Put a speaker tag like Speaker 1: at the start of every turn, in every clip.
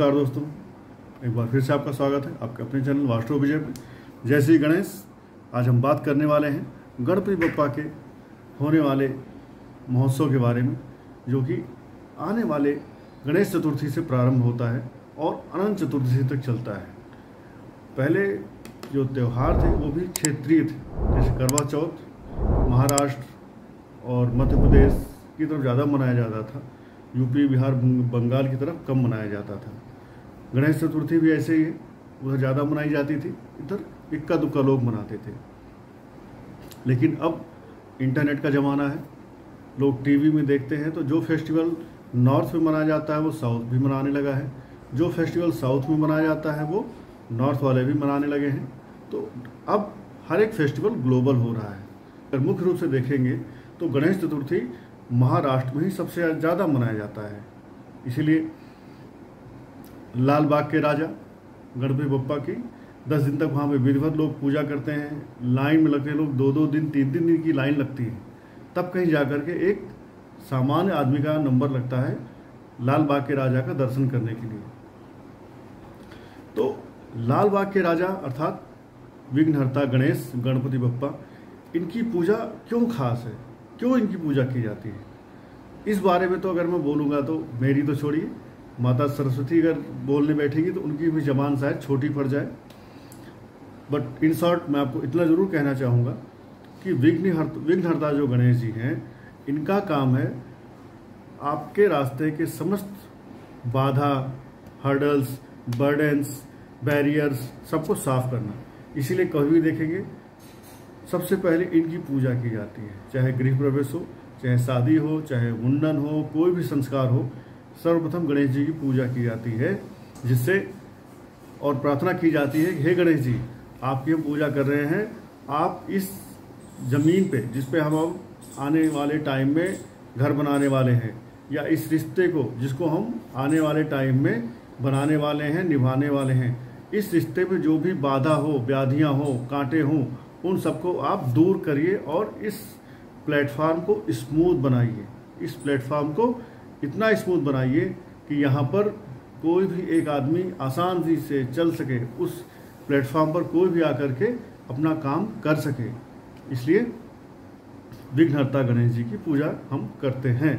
Speaker 1: नमस्कार दोस्तों, एक बार फिर से आपका स्वागत है आपके अपने चैनल वास्तु विजय में। जय श्री गणेश। आज हम बात करने वाले हैं गणपति बप्पा के होने वाले महोत्सव के बारे में, जो कि आने वाले गणेश चतुर्थी से प्रारंभ होता है और अनंत चतुर्दशी तक चलता है। पहले जो त्यौहार थे वो भी क्षेत्रीय थे, जैसे करवा चौथ महाराष्ट्र और मध्य प्रदेश की तरफ ज़्यादा मनाया जाता था, यूपी बिहार बंगाल की तरफ कम मनाया जाता था। गणेश चतुर्थी भी ऐसे ही है, उधर ज़्यादा मनाई जाती थी, इधर इक्का दुक्का लोग मनाते थे। लेकिन अब इंटरनेट का ज़माना है, लोग टीवी में देखते हैं, तो जो फेस्टिवल नॉर्थ में मनाया जाता है वो साउथ भी मनाने लगा है, जो फेस्टिवल साउथ में मनाया जाता है वो नॉर्थ वाले भी मनाने लगे हैं। तो अब हर एक फेस्टिवल ग्लोबल हो रहा है। अगर मुख्य रूप से देखेंगे तो गणेश चतुर्थी महाराष्ट्र में ही सबसे ज़्यादा मनाया जाता है। इसीलिए लाल बाग के राजा गणपति बप्पा की 10 दिन तक वहाँ पे विधिवत लोग पूजा करते हैं। लाइन में लगते हैं लोग, 2-2 दिन 3-3 दिन की लाइन लगती है, तब कहीं जा कर के एक सामान्य आदमी का नंबर लगता है लाल बाग के राजा का दर्शन करने के लिए। तो लाल बाग के राजा अर्थात विघ्नहर्ता गणेश गणपति बप्पा, इनकी पूजा क्यों खास है, क्यों इनकी पूजा की जाती है, इस बारे में तो अगर मैं बोलूँगा तो मेरी तो छोड़िए, माता सरस्वती अगर बोलने बैठेगी तो उनकी भी जबान शायद छोटी पड़ जाए। बट इन शॉर्ट मैं आपको इतना ज़रूर कहना चाहूँगा कि विघ्नहर्ता जो गणेश जी हैं, इनका काम है आपके रास्ते के समस्त बाधा, हर्डल्स, बर्डन्स, बैरियर्स सबको साफ करना। इसीलिए कभी भी देखेंगे सबसे पहले इनकी पूजा की जाती है, चाहे गृह प्रवेश हो, चाहे शादी हो, चाहे मुंडन हो, कोई भी संस्कार हो, सर्वप्रथम गणेश जी की पूजा की जाती है, जिससे और प्रार्थना की जाती है कि हे गणेश जी, आपकी हम पूजा कर रहे हैं, आप इस ज़मीन पे जिस पे हम आने वाले टाइम में घर बनाने वाले हैं, या इस रिश्ते को जिसको हम आने वाले टाइम में बनाने वाले हैं, निभाने वाले हैं, इस रिश्ते में जो भी बाधा हो, व्याधियाँ हो, कांटे हों, उन सबको आप दूर करिए और इस प्लेटफार्म को स्मूथ बनाइए। इस प्लेटफार्म को इतना स्मूथ बनाइए कि यहाँ पर कोई भी एक आदमी आसानी से चल सके, उस प्लेटफार्म पर कोई भी आकर के अपना काम कर सके। इसलिए विघ्नहर्ता गणेश जी की पूजा हम करते हैं।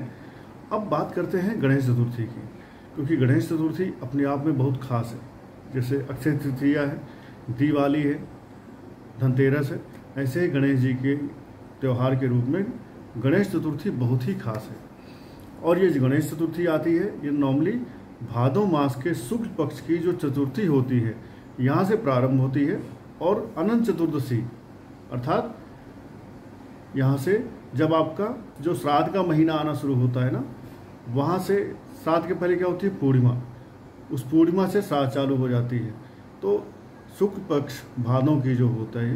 Speaker 1: अब बात करते हैं गणेश चतुर्थी की, क्योंकि गणेश चतुर्थी अपने आप में बहुत खास है। जैसे अक्षय तृतीया है, दिवाली है, धनतेरस है, ऐसे ही गणेश जी के त्यौहार के रूप में गणेश चतुर्थी बहुत ही खास है। और ये जो गणेश चतुर्थी आती है, ये नॉर्मली भादो मास के शुक्ल पक्ष की जो चतुर्थी होती है, यहाँ से प्रारंभ होती है, और अनंत चतुर्दशी अर्थात यहाँ से जब आपका जो श्राद्ध का महीना आना शुरू होता है ना, वहाँ से श्राद्ध के पहले क्या होती है, पूर्णिमा, उस पूर्णिमा से श्राद्ध चालू हो जाती है। तो शुक्ल पक्ष भादों की जो होता है,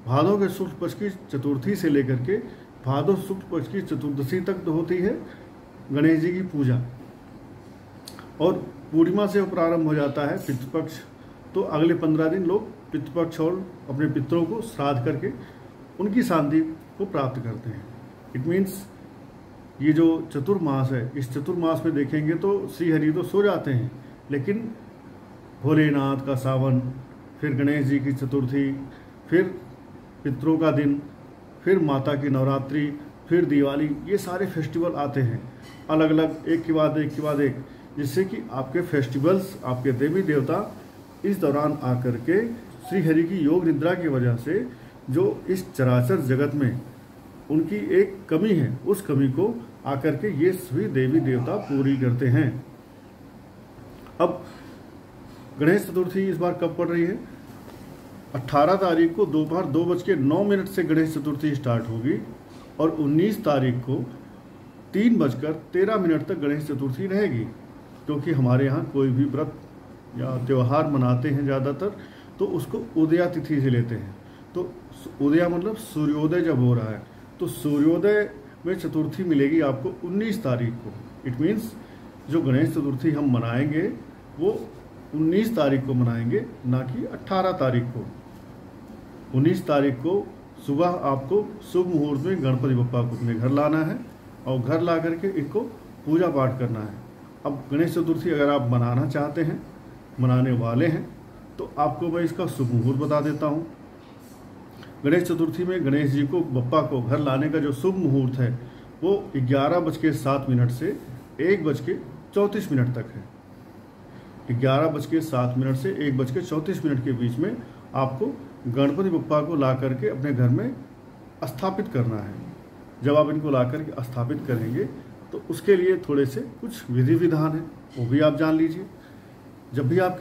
Speaker 1: भादों के शुक्ल पक्ष की चतुर्थी से लेकर के भादो शुक्ल पक्ष की चतुर्दशी तक तो होती है गणेश जी की पूजा, और पूर्णिमा से प्रारंभ हो जाता है पितृपक्ष। तो अगले 15 दिन लोग पितृपक्ष और अपने पितरों को श्राद्ध करके उनकी शांति को प्राप्त करते हैं। इट मीन्स ये जो चतुर्मास है, इस चतुर्मास में देखेंगे तो श्रीहरि तो सो जाते हैं, लेकिन भोलेनाथ का सावन, फिर गणेश जी की चतुर्थी, फिर पितरों का दिन, फिर माता की नवरात्रि, फिर दिवाली, ये सारे फेस्टिवल आते हैं अलग अलग, एक के बाद एक के बाद एक, जिससे कि आपके फेस्टिवल्स, आपके देवी देवता इस दौरान आकर के श्री हरि की योग निद्रा की वजह से जो इस चराचर जगत में उनकी एक कमी है, उस कमी को आकर के ये सभी देवी देवता पूरी करते हैं। अब गणेश चतुर्थी इस बार कब पड़ रही है? 18 तारीख को दोपहर 2:09 से गणेश चतुर्थी स्टार्ट होगी, और 19 तारीख को 3:13 तक गणेश चतुर्थी रहेगी। क्योंकि हमारे यहाँ कोई भी व्रत या त्यौहार मनाते हैं ज़्यादातर, तो उसको उदया तिथि से लेते हैं। तो उदया मतलब सूर्योदय जब हो रहा है, तो सूर्योदय में चतुर्थी मिलेगी आपको 19 तारीख को। इट मीन्स जो गणेश चतुर्थी हम मनाएंगे वो 19 तारीख को मनाएंगे, ना कि 18 तारीख को। 19 तारीख को सुबह आपको शुभ मुहूर्त में गणपति बप्पा को अपने घर लाना है, और घर ला करके इनको पूजा पाठ करना है। अब गणेश चतुर्थी अगर आप मनाना चाहते हैं मनाने वाले हैं तो आपको मैं इसका शुभ मुहूर्त बता देता हूँ। गणेश चतुर्थी में गणेश जी को, बप्पा को घर लाने का जो शुभ मुहूर्त है वो 11:07 से 1:34 तक है। 11:07 से 1:34 के बीच में आपको गणपति बप्पा को ला करके अपने घर में स्थापित करना है। जब आप इनको ला करके स्थापित करेंगे तो उसके लिए थोड़े से कुछ विधि विधान है, वो भी आप जान लीजिए। जब भी आप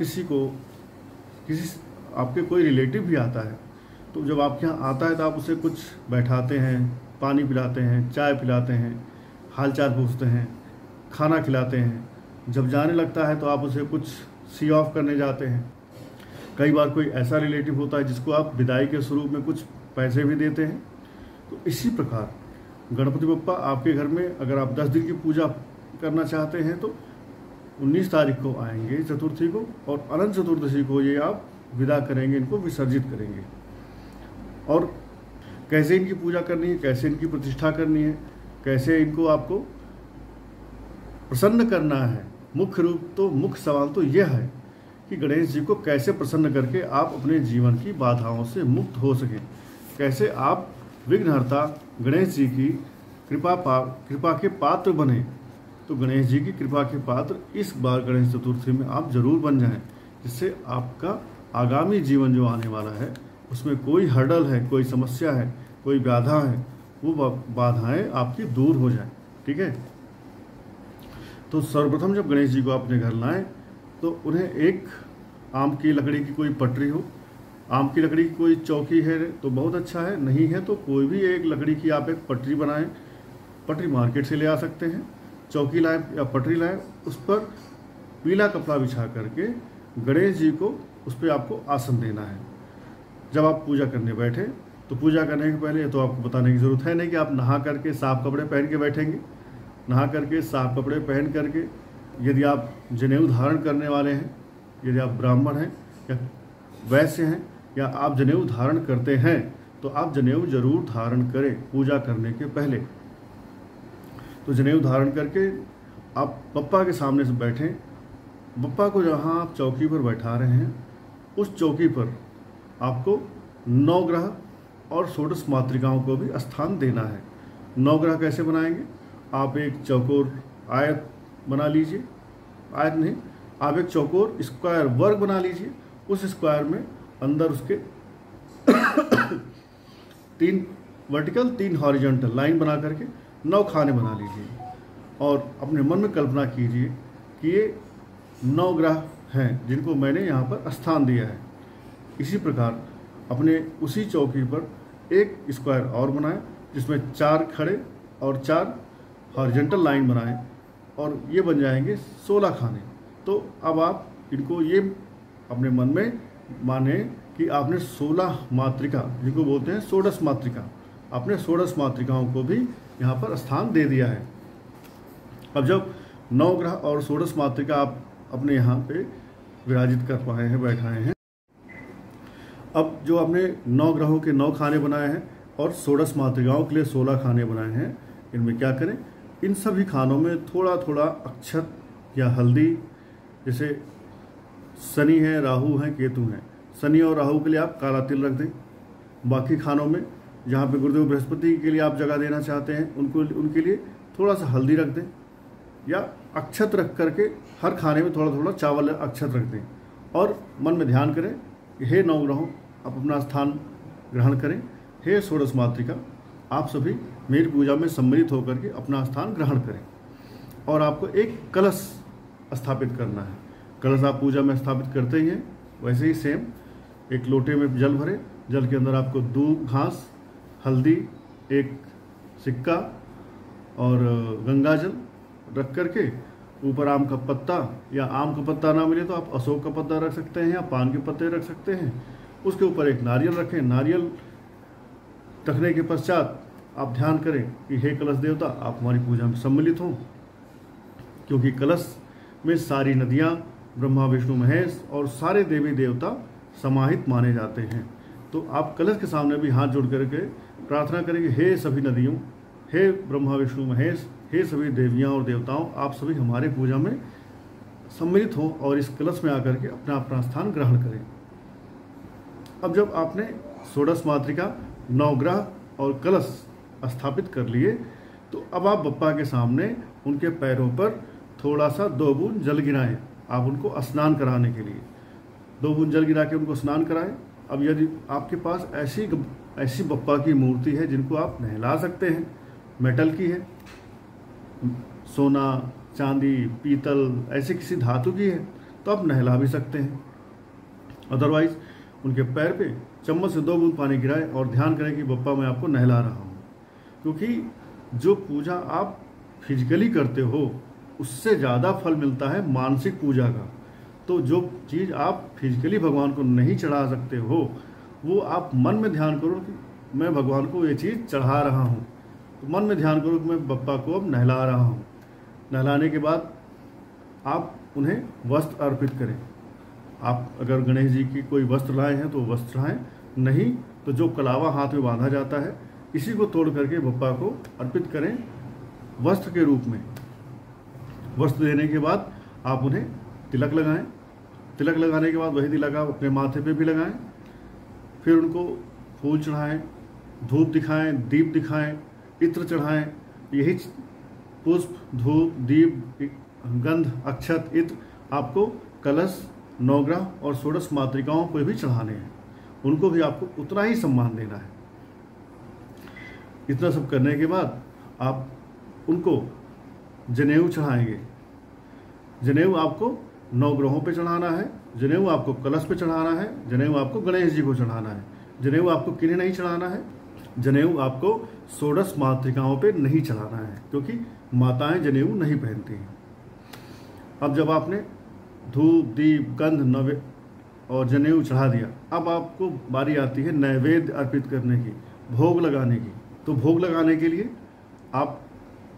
Speaker 1: आपके कोई रिलेटिव भी आता है तो जब आपके यहाँ आता है तो आप उसे कुछ बैठाते हैं, पानी पिलाते हैं, चाय पिलाते हैं, हालचाल पूछते हैं, खाना खिलाते हैं। जब जाने लगता है तो आप उसे कुछ सी ऑफ करने जाते हैं। कई बार कोई ऐसा रिलेटिव होता है जिसको आप विदाई के स्वरूप में कुछ पैसे भी देते हैं। तो इसी प्रकार गणपति बप्पा आपके घर में अगर आप 10 दिन की पूजा करना चाहते हैं तो 19 तारीख को आएंगे चतुर्थी को, और अनंत चतुर्दशी को ये आप विदा करेंगे, इनको विसर्जित करेंगे। और कैसे इनकी पूजा करनी है, कैसे इनकी प्रतिष्ठा करनी है, कैसे इनको आपको प्रसन्न करना है, मुख्य सवाल तो यह है कि गणेश जी को कैसे प्रसन्न करके आप अपने जीवन की बाधाओं से मुक्त हो सकें, कैसे आप विघ्नहर्ता गणेश जी की कृपा के पात्र बने। तो गणेश जी की कृपा के पात्र इस बार गणेश चतुर्थी में आप जरूर बन जाएं, जिससे आपका आगामी जीवन जो आने वाला है उसमें कोई हर्डल है, कोई समस्या है, कोई बाधा है, वो बाधाएं आपकी दूर हो जाएं। ठीक है। तो सर्वप्रथम जब गणेश जी को आप अपने घर लाएं तो उन्हें एक आम की लकड़ी की कोई पटरी हो, आम की लकड़ी की कोई चौकी है तो बहुत अच्छा है, नहीं है तो कोई भी एक लकड़ी की आप एक पटरी बनाएं। पटरी मार्केट से ले आ सकते हैं। चौकी लाएं या पटरी लाएं, उस पर पीला कपड़ा बिछा करके गणेश जी को उस पर आपको आसन देना है। जब आप पूजा करने बैठे तो पूजा करने के पहले तो आपको बताने की ज़रूरत है नहीं कि आप नहा करके साफ कपड़े पहन के बैठेंगे। नहा करके साफ कपड़े पहन करके, यदि आप जनेऊ धारण करने वाले हैं, यदि आप ब्राह्मण हैं या वैश्य हैं या आप जनेऊ धारण करते हैं तो आप जनेऊ जरूर धारण करें पूजा करने के पहले। तो जनेऊ धारण करके आप बप्पा के सामने से बैठें। बप्पा को जहाँ आप चौकी पर बैठा रहे हैं उस चौकी पर आपको नवग्रह और षोडश मातृकाओं को भी स्थान देना है। नवग्रह कैसे बनाएंगे? आप एक चौकोर आयत बना लीजिए, आयत नहीं, आप एक चौकोर स्क्वायर वर्ग बना लीजिए। उस स्क्वायर में अंदर उसके 3 वर्टिकल 3 हॉरिजॉन्टल लाइन बना करके 9 खाने बना लीजिए और अपने मन में कल्पना कीजिए कि ये 9 ग्रह हैं जिनको मैंने यहाँ पर स्थान दिया है। इसी प्रकार अपने उसी चौकी पर एक स्क्वायर और बनाएं जिसमें 4 खड़े और 4 हॉरिजॉन्टल लाइन बनाएं और ये बन जाएंगे 16 खाने। तो अब आप इनको ये अपने मन में माने कि आपने 16 मातृका, जिनको बोलते हैं षोडश मातृका, आपने षोडश मातृकाओं को भी यहाँ पर स्थान दे दिया है। अब जब 9 ग्रह और षोडश मातृका आप अपने यहाँ पे विराजित कर पाए हैं, बैठाए हैं, अब जो आपने 9 ग्रहों के 9 खाने बनाए हैं और षोडश मातृकाओं के लिए 16 खाने बनाए हैं, इनमें क्या करें? इन सभी खानों में थोड़ा थोड़ा अक्षत या हल्दी, जैसे शनि है, राहु है, केतु हैं, शनि और राहु के लिए आप काला तिल रख दें। बाकी खानों में जहाँ पे गुरुदेव बृहस्पति के लिए आप जगह देना चाहते हैं उनके लिए थोड़ा सा हल्दी रख दें या अक्षत रख करके हर खाने में थोड़ा थोड़ा चावल अक्षत रख दें और मन में ध्यान करें, हे 9 ग्रहों आप अपना स्थान ग्रहण करें, हे षोडश मातृका आप सभी मेरी पूजा में सम्मिलित होकर के अपना स्थान ग्रहण करें। और आपको एक कलश स्थापित करना है। कलश आप पूजा में स्थापित करते ही हैं, वैसे ही सेम एक लोटे में जल भरे, जल के अंदर आपको दूब, घास, हल्दी, एक सिक्का और गंगा जल रख करके ऊपर आम का पत्ता, या आम का पत्ता ना मिले तो आप अशोक का पत्ता रख सकते हैं या पान के पत्ते रख सकते हैं। उसके ऊपर एक नारियल रखें। नारियल रखने के पश्चात आप ध्यान करें कि हे कलश देवता आप हमारी पूजा में सम्मिलित हों, क्योंकि कलश में सारी नदियाँ, ब्रह्मा विष्णु महेश और सारे देवी देवता समाहित माने जाते हैं। तो आप कलश के सामने भी हाथ जोड़ करके प्रार्थना करेंगे, हे सभी नदियों, हे ब्रह्मा विष्णु महेश, हे सभी देवियाँ और देवताओं, आप सभी हमारे पूजा में सम्मिलित हों और इस कलश में आकर के अपना अपना स्थान ग्रहण करें। अब जब आपने षोडश मातृका, नवग्रह और कलश स्थापित कर लिए, तो अब आप बप्पा के सामने उनके पैरों पर थोड़ा सा 2 बूंद जल गिराएं। आप उनको स्नान कराने के लिए 2 बूंद जल गिरा के उनको स्नान कराएं। अब यदि आपके पास ऐसी बप्पा की मूर्ति है जिनको आप नहला सकते हैं, मेटल की है, सोना, चांदी, पीतल, ऐसे किसी धातु की है, तो आप नहला भी सकते हैं। अदरवाइज उनके पैर पे चम्मच से 2 बूंद पानी गिराएं और ध्यान करें कि बप्पा मैं आपको नहला रहा हूँ। क्योंकि जो पूजा आप फिजिकली करते हो उससे ज़्यादा फल मिलता है मानसिक पूजा का। तो जो चीज़ आप फिजिकली भगवान को नहीं चढ़ा सकते हो, वो आप मन में ध्यान करो कि मैं भगवान को ये चीज़ चढ़ा रहा हूँ। तो मन में ध्यान करो कि मैं बप्पा को अब नहला रहा हूँ। नहलाने के बाद आप उन्हें वस्त्र अर्पित करें। आप अगर गणेश जी की कोई वस्त्र लाए हैं तो वस्त्र चढ़ाएं, नहीं तो जो कलावा हाथ में बांधा जाता है इसी को तोड़ करके बप्पा को अर्पित करें वस्त्र के रूप में। वस्त्र देने के बाद आप उन्हें तिलक लगाएं। तिलक लगाने के बाद वही तिलक आप अपने माथे पे भी लगाएं। फिर उनको फूल चढ़ाएं, धूप दिखाएं, दीप दिखाएं, इत्र चढ़ाएं। यही पुष्प, धूप, दीप, गंध, अक्षत, इत्र आपको कलश, नवग्रह और षोडश मातृकाओं को भी चढ़ाने हैं। उनको भी आपको उतना ही सम्मान देना है। इतना सब करने के बाद आप उनको जनेऊ चढ़ाएंगे। जनेऊ आपको नवग्रहों पे चढ़ाना है, जनेऊ आपको कलश पे चढ़ाना है, जनेऊ आपको गणेश जी को चढ़ाना है। जनेऊ आपको किन्हें नहीं चढ़ाना है? जनेऊ आपको षोडश मातृकाओं पे नहीं चढ़ाना है, क्योंकि माताएं जनेऊ नहीं पहनती हैं। अब जब आपने धूप, दीप, गंध, नवे और जनेऊ चढ़ा दिया, अब आपको बारी आती है नैवेद्य अर्पित करने की, भोग लगाने की। तो भोग लगाने के लिए आप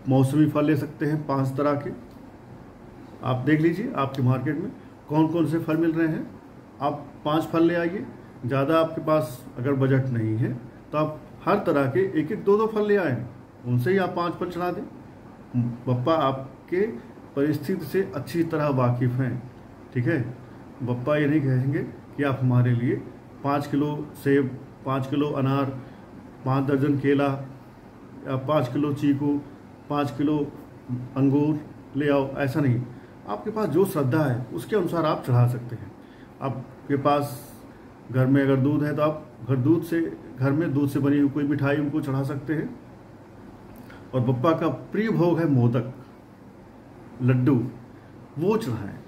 Speaker 1: मौसमी फल ले सकते हैं 5 तरह के। आप देख लीजिए आपके मार्केट में कौन कौन से फल मिल रहे हैं। आप 5 फल ले आइए। ज़्यादा आपके पास अगर बजट नहीं है तो आप हर तरह के 1-1, 2-2 फल ले आएँ, उनसे ही आप 5 फल चढ़ा दें। बप्पा आपके परिस्थिति से अच्छी तरह वाकिफ़ हैं, ठीक है। बप्पा ये नहीं कहेंगे कि आप हमारे लिए 5 किलो सेब, 5 किलो अनार, 5 दर्जन केला या 5 किलो चीकू, 5 किलो अंगूर ले आओ, ऐसा नहीं। आपके पास जो श्रद्धा है उसके अनुसार आप चढ़ा सकते हैं। आपके पास घर में अगर दूध है तो आप घर में दूध से बनी हुई कोई मिठाई उनको चढ़ा सकते हैं। और बप्पा का प्रिय भोग है मोदक, लड्डू, वो चढ़ाएं।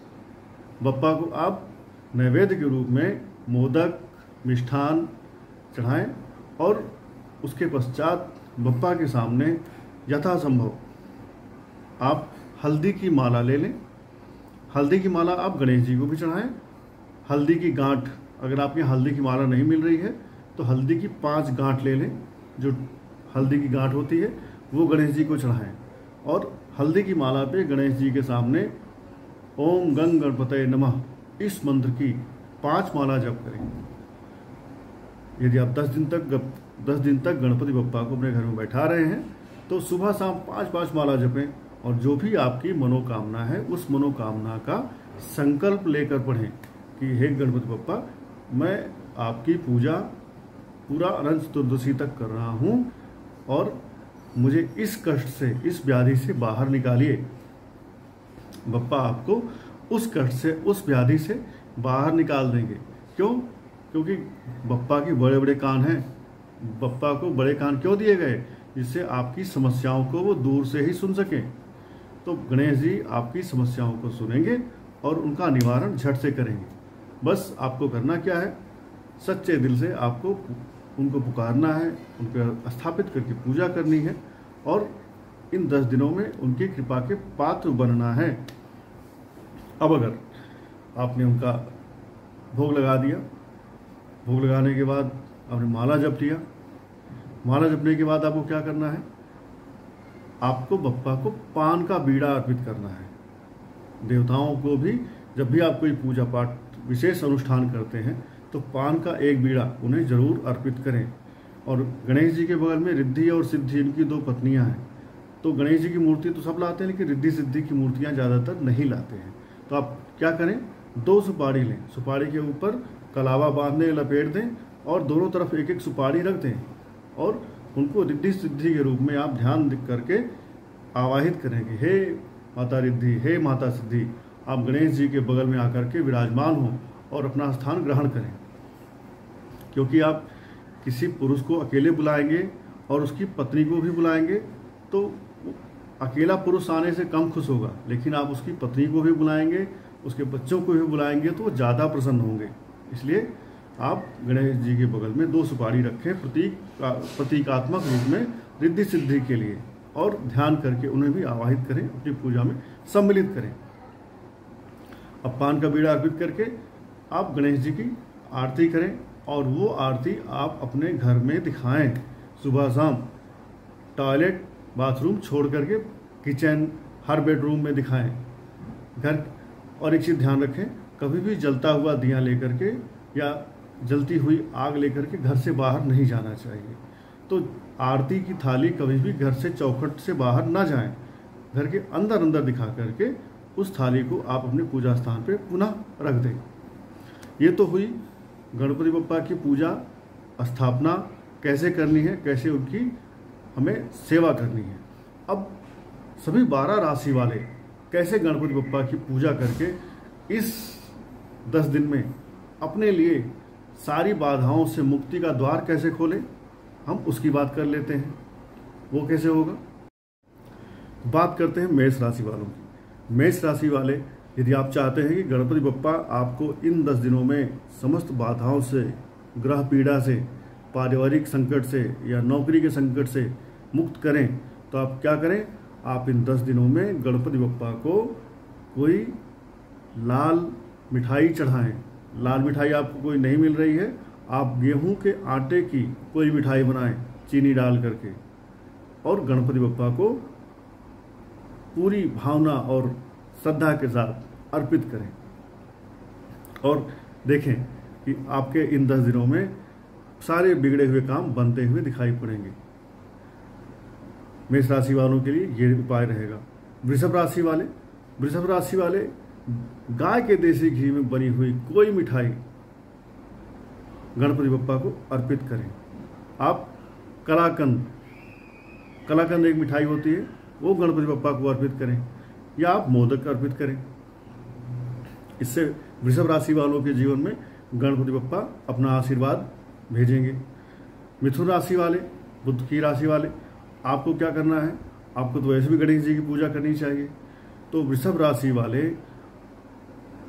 Speaker 1: बप्पा को आप नैवेद्य के रूप में मोदक, मिष्ठान चढ़ाएं और उसके पश्चात बप्पा के सामने यथासंभव आप हल्दी की माला ले लें। हल्दी की माला आप गणेश जी को भी चढ़ाएं। हल्दी की गांठ, अगर आपके यहाँ हल्दी की माला नहीं मिल रही है तो हल्दी की 5 गांठ ले लें। जो हल्दी की गांठ होती है वो गणेश जी को चढ़ाएं और हल्दी की माला पे गणेश जी के सामने ओम गंग गणपतये नमः इस मंत्र की 5 माला जप करें। यदि आप 10 दिन तक गणपति बप्पा को अपने घर में बैठा रहे हैं तो सुबह शाम 5-5 माला जपें और जो भी आपकी मनोकामना है उस मनोकामना का संकल्प लेकर पढ़ें कि हे गणपति बप्पा, मैं आपकी पूजा पूरा अनंत चतुर्दशी तक कर रहा हूँ और मुझे इस कष्ट से, इस व्याधि से बाहर निकालिए। बप्पा आपको उस कष्ट से, उस व्याधि से बाहर निकाल देंगे। क्यों? क्योंकि बप्पा के बड़े बड़े कान हैं। बप्पा को बड़े कान क्यों दिए गए? जिससे आपकी समस्याओं को वो दूर से ही सुन सकें। तो गणेश जी आपकी समस्याओं को सुनेंगे और उनका निवारण झट से करेंगे। बस आपको करना क्या है? सच्चे दिल से आपको उनको पुकारना है, उनको स्थापित करके पूजा करनी है और इन 10 दिनों में उनकी कृपा के पात्र बनना है। अब अगर आपने उनका भोग लगा दिया, भोग लगाने के बाद आपने माला जप लिया, माला जपने के बाद आपको क्या करना है? आपको बप्पा को पान का बीड़ा अर्पित करना है। देवताओं को भी जब भी आप कोई पूजा पाठ विशेष अनुष्ठान करते हैं तो पान का एक बीड़ा उन्हें जरूर अर्पित करें। और गणेश जी के बगल में रिद्धि और सिद्धि, इनकी 2 पत्नियां हैं। तो गणेश जी की मूर्ति तो सब लाते हैं, लेकिन रिद्धि सिद्धि की मूर्तियां ज़्यादातर नहीं लाते हैं। तो आप क्या करें, 2 सुपारी लें, सुपारी के ऊपर कलावा बांध दें, लपेट दें और दोनों तरफ एक एक सुपारी रख दें और उनको रिद्धि सिद्धि के रूप में आप ध्यान करके आवाहित करें कि हे माता रिद्धि, हे माता सिद्धि, आप गणेश जी के बगल में आकर के विराजमान हों और अपना स्थान ग्रहण करें। क्योंकि आप किसी पुरुष को अकेले बुलाएंगे और उसकी पत्नी को भी बुलाएंगे तो अकेला पुरुष आने से कम खुश होगा, लेकिन आप उसकी पत्नी को भी बुलाएंगे, उसके बच्चों को भी बुलाएंगे तो वो ज़्यादा प्रसन्न होंगे। इसलिए आप गणेश जी के बगल में 2 सुपारी रखें प्रतीकात्मक रूप में रिद्धि सिद्धि के लिए, और ध्यान करके उन्हें भी आवाहित करें, अपनी पूजा में सम्मिलित करें। अब पान का बीड़ा अर्पित करके आप गणेश जी की आरती करें और वो आरती आप अपने घर में दिखाएं सुबह शाम। टॉयलेट बाथरूम छोड़ करके किचन हर बेडरूम में दिखाएं घर। और एक चीज़ ध्यान रखें, कभी भी जलता हुआ दिया लेकर के या जलती हुई आग लेकर के घर से बाहर नहीं जाना चाहिए। तो आरती की थाली कभी भी घर से चौखट से बाहर ना जाएं, घर के अंदर अंदर दिखा करके उस थाली को आप अपने पूजा स्थान पे पुनः रख दें। ये तो हुई गणपति बप्पा की पूजा स्थापना कैसे करनी है, कैसे उनकी हमें सेवा करनी है। अब सभी 12 राशि वाले कैसे गणपति बप्पा की पूजा करके इस 10 दिन में अपने लिए सारी बाधाओं से मुक्ति का द्वार कैसे खोलें, हम उसकी बात कर लेते हैं। वो कैसे होगा, बात करते हैं मेष राशि वालों की। मेष राशि वाले, यदि आप चाहते हैं कि गणपति बप्पा आपको इन 10 दिनों में समस्त बाधाओं से, ग्रह पीड़ा से, पारिवारिक संकट से या नौकरी के संकट से मुक्त करें, तो आप क्या करें, आप इन 10 दिनों में गणपति बप्पा को कोई लाल मिठाई चढ़ाएं। लाल मिठाई आपको कोई नहीं मिल रही है, आप गेहूं के आटे की कोई मिठाई बनाएं चीनी डाल करके और गणपति बप्पा को पूरी भावना और श्रद्धा के साथ अर्पित करें। और देखें कि आपके इन 10 दिनों में सारे बिगड़े हुए काम बनते हुए दिखाई पड़ेंगे। मेष राशि वालों के लिए ये उपाय रहेगा। वृषभ राशि वाले, वृषभ राशि वाले गाय के देसी घी में बनी हुई कोई मिठाई गणपति बप्पा को अर्पित करें। आप कलाकंद, कलाकंद एक मिठाई होती है, वो गणपति बप्पा को अर्पित करें, या आप मोदक अर्पित करें। इससे वृषभ राशि वालों के जीवन में गणपति बप्पा अपना आशीर्वाद भेजेंगे। मिथुन राशि वाले, बुध की राशि वाले, आपको क्या करना है, आपको तो वैसे भी गणेश जी की पूजा करनी चाहिए। तो वृषभ राशि वाले,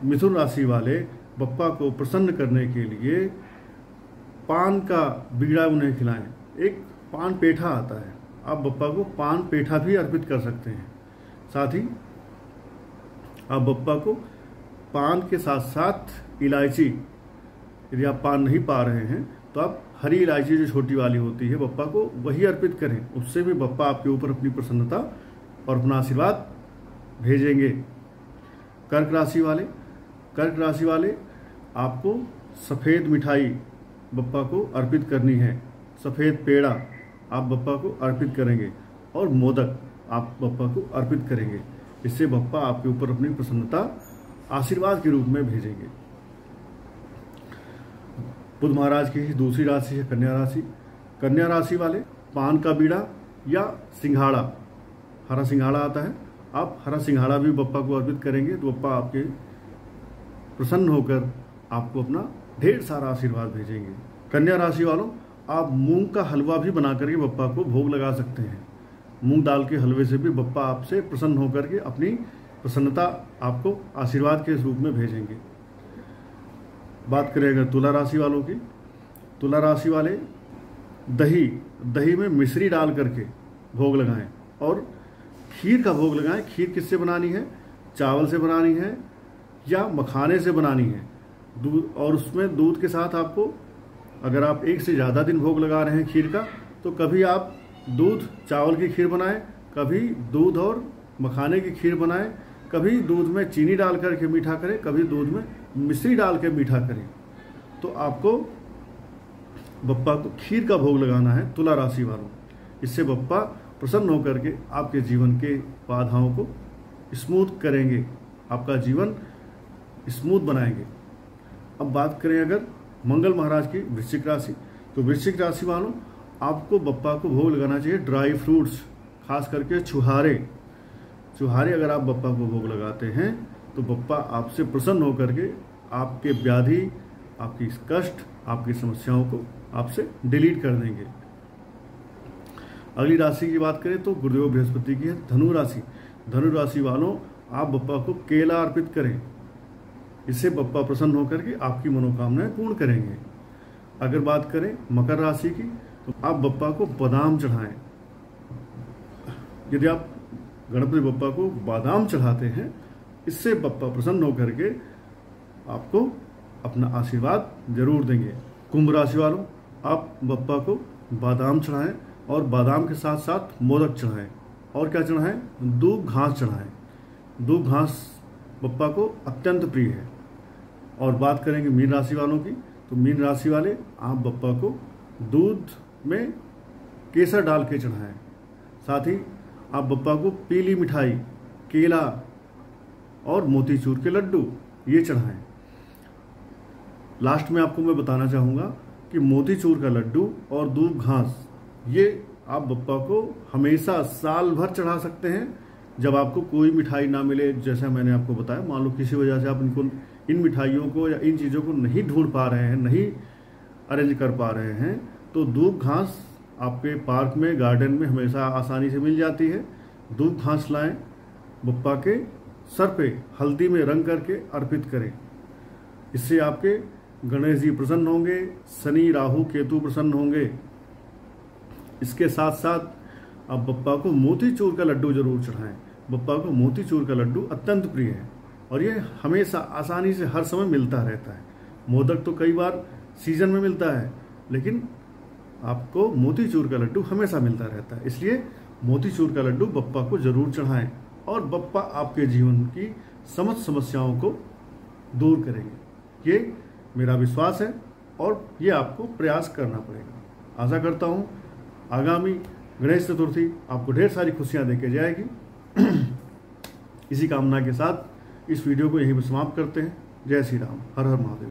Speaker 1: मिथुन राशि वाले बप्पा को प्रसन्न करने के लिए पान का बीड़ा उन्हें खिलाएं। एक पान पेठा आता है, आप बप्पा को पान पेठा भी अर्पित कर सकते हैं। साथ ही आप बप्पा को पान के साथ साथ इलायची, यदि आप पान नहीं पा रहे हैं तो आप हरी इलायची जो छोटी वाली होती है बप्पा को वही अर्पित करें। उससे भी बप्पा आपके ऊपर अपनी प्रसन्नता और अपना आशीर्वाद भेजेंगे। कर्क राशि वाले, कर्क राशि वाले आपको सफ़ेद मिठाई बप्पा को अर्पित करनी है। सफ़ेद पेड़ा आप बप्पा को अर्पित करेंगे और मोदक आप बप्पा को अर्पित करेंगे। इससे बप्पा आपके ऊपर अपनी प्रसन्नता आशीर्वाद के रूप में भेजेंगे। बुध महाराज की दूसरी राशि है कन्या राशि। कन्या राशि वाले पान का बीड़ा या सिंघाड़ा, हरा सिंघाड़ा आता है, आप हरा सिंघाड़ा भी बप्पा को अर्पित करेंगे तो बप्पा आपके प्रसन्न होकर आपको अपना ढेर सारा आशीर्वाद भेजेंगे। कन्या राशि वालों, आप मूंग का हलवा भी बना करके बप्पा को भोग लगा सकते हैं। मूंग दाल के हलवे से भी बप्पा आपसे प्रसन्न होकर के अपनी प्रसन्नता आपको आशीर्वाद के रूप में भेजेंगे। बात करें अगर तुला राशि वालों की, तुला राशि वाले दही में मिश्री डाल करके भोग लगाएं और खीर का भोग लगाएं। खीर किससे बनानी है, चावल से बनानी है या मखाने से बनानी है, दूध, और उसमें दूध के साथ आपको, अगर आप एक से ज़्यादा दिन भोग लगा रहे हैं खीर का, तो कभी आप दूध चावल की खीर बनाएं, कभी दूध और मखाने की खीर बनाएं, कभी दूध में चीनी डाल करके मीठा करें, कभी दूध में मिश्री डाल के मीठा करें। तो आपको बप्पा को खीर का भोग लगाना है तुला राशि वालों। इससे बप्पा प्रसन्न होकर के आपके जीवन के बाधाओं को स्मूथ करेंगे, आपका जीवन स्मूथ बनाएंगे। अब बात करें अगर मंगल महाराज की वृश्चिक राशि, तो वृश्चिक राशि वालों, आपको बप्पा को भोग लगाना चाहिए ड्राई फ्रूट्स, खास करके छुहारे। छुहारे अगर आप बप्पा को भोग लगाते हैं तो बप्पा आपसे प्रसन्न होकर के आपके व्याधि, आपकी कष्ट, आपकी समस्याओं को आपसे डिलीट कर देंगे। अगली राशि की बात करें तो गुरुदेव बृहस्पति की है धनु राशि। धनु राशि वालों, आप बप्पा को केला अर्पित करें, इससे बप्पा प्रसन्न होकर के आपकी मनोकामनाएं पूर्ण करेंगे। अगर बात करें मकर राशि की, तो आप बप्पा को बादाम चढ़ाएं। यदि आप गणपति बप्पा को बादाम चढ़ाते हैं, इससे बप्पा प्रसन्न होकर के आपको अपना आशीर्वाद जरूर देंगे। कुंभ राशि वालों, आप बप्पा को बादाम चढ़ाएं और बादाम के साथ साथ मोदक चढ़ाएं। और क्या चढ़ाएं? दूब घास चढ़ाएं। दूब घास बप्पा को अत्यंत प्रिय है। और बात करेंगे मीन राशि वालों की, तो मीन राशि वाले, आप बप्पा को दूध में केसर डाल के चढ़ाएं। साथ ही आप बप्पा को पीली मिठाई, केला और मोतीचूर के लड्डू ये चढ़ाएं। लास्ट में आपको मैं बताना चाहूँगा कि मोतीचूर का लड्डू और दूब घास ये आप बप्पा को हमेशा साल भर चढ़ा सकते हैं। जब आपको कोई मिठाई ना मिले, जैसा मैंने आपको बताया, मान लो किसी वजह से आप इन मिठाइयों को या इन चीज़ों को नहीं ढूंढ पा रहे हैं, नहीं अरेंज कर पा रहे हैं, तो दूब घास आपके पार्क में, गार्डन में हमेशा आसानी से मिल जाती है। दूब घास लाएं, बप्पा के सर पे हल्दी में रंग करके अर्पित करें। इससे आपके गणेश जी प्रसन्न होंगे, शनि राहु केतु प्रसन्न होंगे। इसके साथ साथ आप बप्पा को मोतीचूर का लड्डू जरूर चढ़ाएं। बप्पा को मोतीचूर का लड्डू अत्यंत प्रिय है और ये हमेशा आसानी से हर समय मिलता रहता है। मोदक तो कई बार सीजन में मिलता है, लेकिन आपको मोतीचूर का लड्डू हमेशा मिलता रहता है। इसलिए मोतीचूर का लड्डू बप्पा को जरूर चढ़ाएं और बप्पा आपके जीवन की समस्त समस्याओं को दूर करेंगे। ये मेरा विश्वास है और ये आपको प्रयास करना पड़ेगा। आशा करता हूँ आगामी गणेश चतुर्थी आपको ढेर सारी खुशियाँ देके जाएगी। इसी कामना के साथ इस वीडियो को यहीं पर समाप्त करते हैं। जय श्री राम, हर हर महादेव।